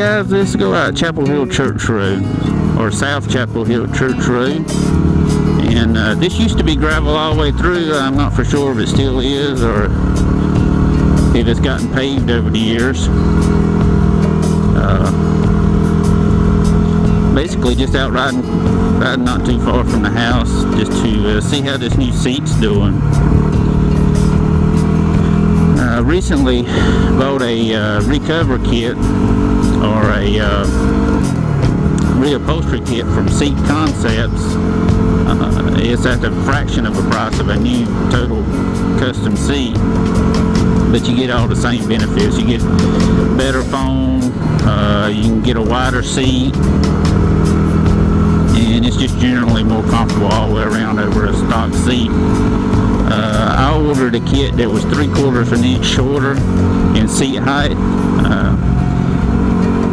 guys, let's go out Chapel Hill Church Road, or South Chapel Hill Church Road. And this used to be gravel all the way through. I'm not for sure if it still is or if it's gotten paved over the years. Basically just out riding not too far from the house, just to see how this new seat's doing. Recently bought a recover kit, or a reupholstery kit from Seatconcepts. It's at the fraction of the price of a new total custom seat, but you get all the same benefits. You get better foam, you can get a wider seat, and it's just generally more comfortable all the way around over a stock seat. I ordered a kit that was 3/4 of an inch shorter in seat height,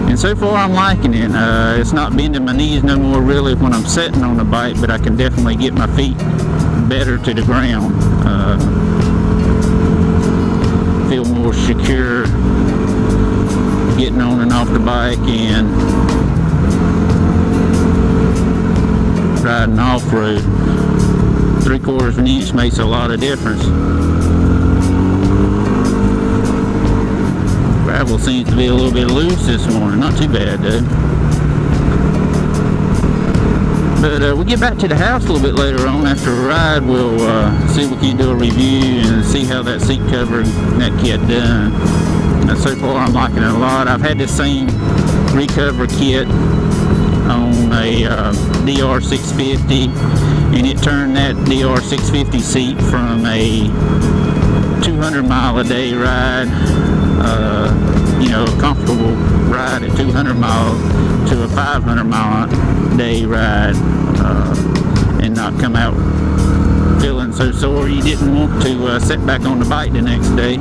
and so far I'm liking it. It's not bending my knees no more really when I'm sitting on the bike, but I can definitely get my feet better to the ground. Feel more secure getting on and off the bike and riding off-road. 3/4 of an inch makes a lot of difference. Gravel seems to be a little bit loose this morning, not too bad though. But we'll get back to the house a little bit later on after a ride. We'll see if we can do a review and see how that seat cover and that kit done. So far I'm liking it a lot. I've had the same recover kit on a DR650, and it turned that DR650 seat from a 200-mile-a-day ride, a comfortable ride at 200 miles, to a 500-mile-a-day ride, and not come out feeling so sore you didn't want to sit back on the bike the next day.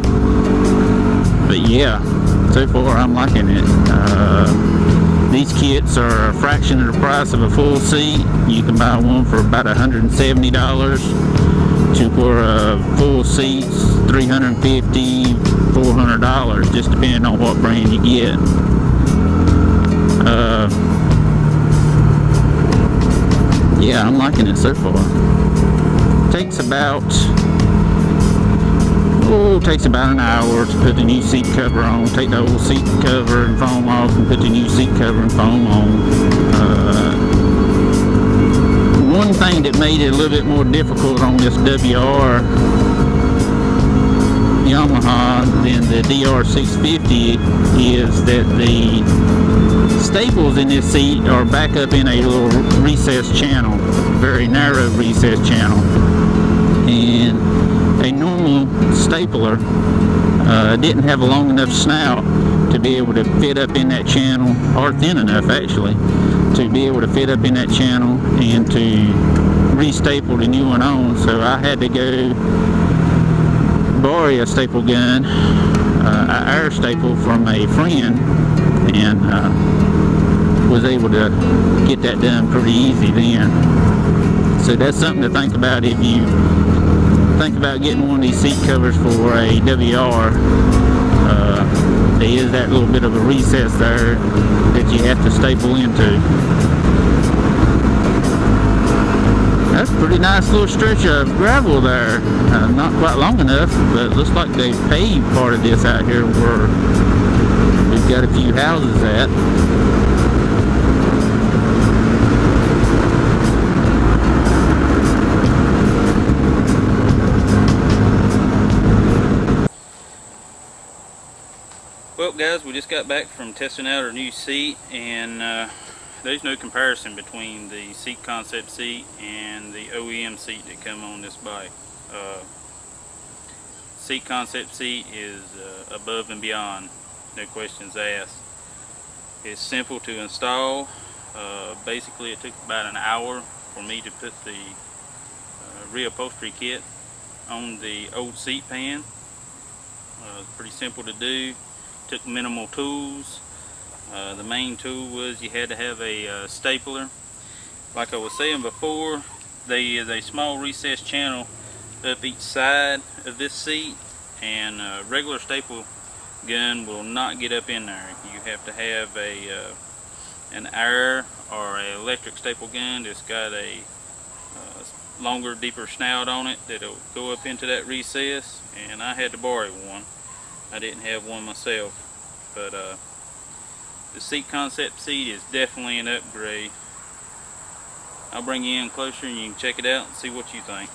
But yeah, so far I'm liking it. These kits are a fraction of the price of a full seat. You can buy one for about $170. For full seats, $350, $400, just depending on what brand you get. Yeah, I'm liking it so far. Takes about an hour to put the new seat cover on. Take the old seat cover and foam off and put the new seat cover and foam on. One thing that made it a little bit more difficult on this WR Yamaha than the DR650 is that the staples in this seat are back up in a little recessed channel, very narrow recessed channel, and a normal stapler didn't have a long enough snout to be able to fit up in that channel, or thin enough actually, to be able to fit up in that channel and to re-staple the new one on. So I had to go borrow a staple gun, an air staple from a friend, and was able to get that done pretty easy then. So that's something to think about if you think about getting one of these seat covers for a WR. There is that little bit of a recess there that you have to staple into. That's a pretty nice little stretch of gravel there. Not quite long enough, but it looks like they paved part of this out here where we've got a few houses at. Well guys, we just got back from testing out our new seat, and there's no comparison between the Seatconcepts seat and the OEM seat that come on this bike. Seatconcepts seat is above and beyond, no questions asked. It's simple to install. Basically it took about an hour for me to put the reupholstery kit on the old seat pan. Pretty simple to do. Took minimal tools. The main tool was you had to have a stapler. Like I was saying before, there is a small recessed channel up each side of this seat, and regular staple gun will not get up in there. You have to have an air or an electric staple gun that's got a longer, deeper snout on it that'll go up into that recess, and I had to borrow one. I didn't have one myself, but the Seat Concept seat is definitely an upgrade. I'll bring you in closer and you can check it out and see what you think.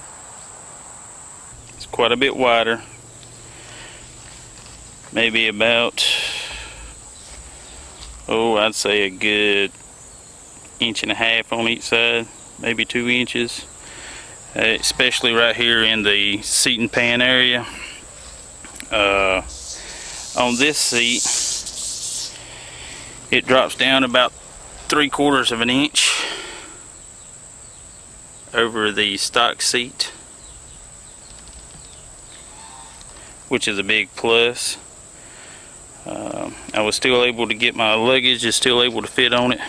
It's quite a bit wider, maybe about, I'd say a good 1.5 inches on each side, maybe 2 inches, especially right here in the seat and pan area. On this seat, it drops down about 3/4 of an inch over the stock seat, which is a big plus. I was still able to get my luggage, is still able to fit on it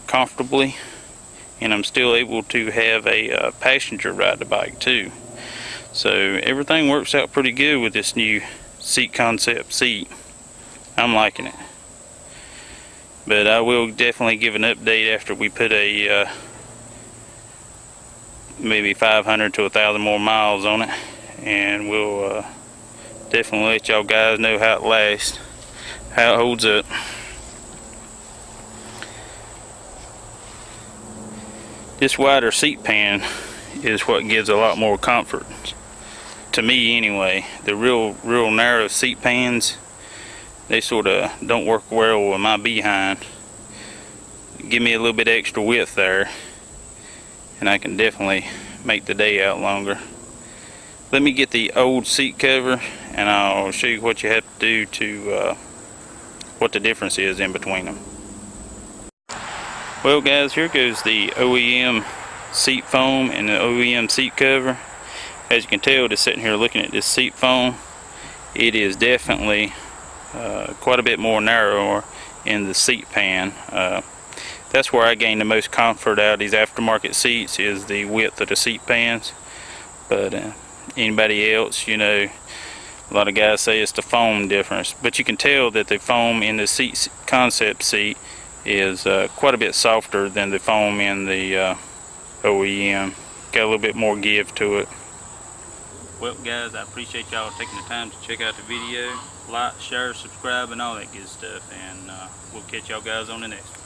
comfortably, and I'm still able to have a passenger ride the bike too. So everything works out pretty good with this new Seat Concept seat. I'm liking it. But I will definitely give an update after we put a maybe 500 to 1,000 more miles on it, and we'll definitely let y'all guys know how it lasts, how it holds up. This wider seat pan is what gives a lot more comfort, to me anyway. The real narrow seat pans, they sort of don't work well with my behind. Give me a little bit extra width there, and I can definitely make the day out longer. Let me get the old seat cover and I'll show you what you have to do to what the difference is in between them. Well guys, here goes the OEM seat foam and the OEM seat cover. As you can tell, just sitting here looking at this seat foam, it is definitely quite a bit more narrower in the seat pan. That's where I gain the most comfort out of these aftermarket seats, is the width of the seat pans. But anybody else, you know, a lot of guys say it's the foam difference, but you can tell that the foam in the Seat Concept seat is quite a bit softer than the foam in the OEM. Got a little bit more give to it. Well guys, I appreciate y'all taking the time to check out the video. Like, share, subscribe, and all that good stuff, and we'll catch y'all guys on the next one.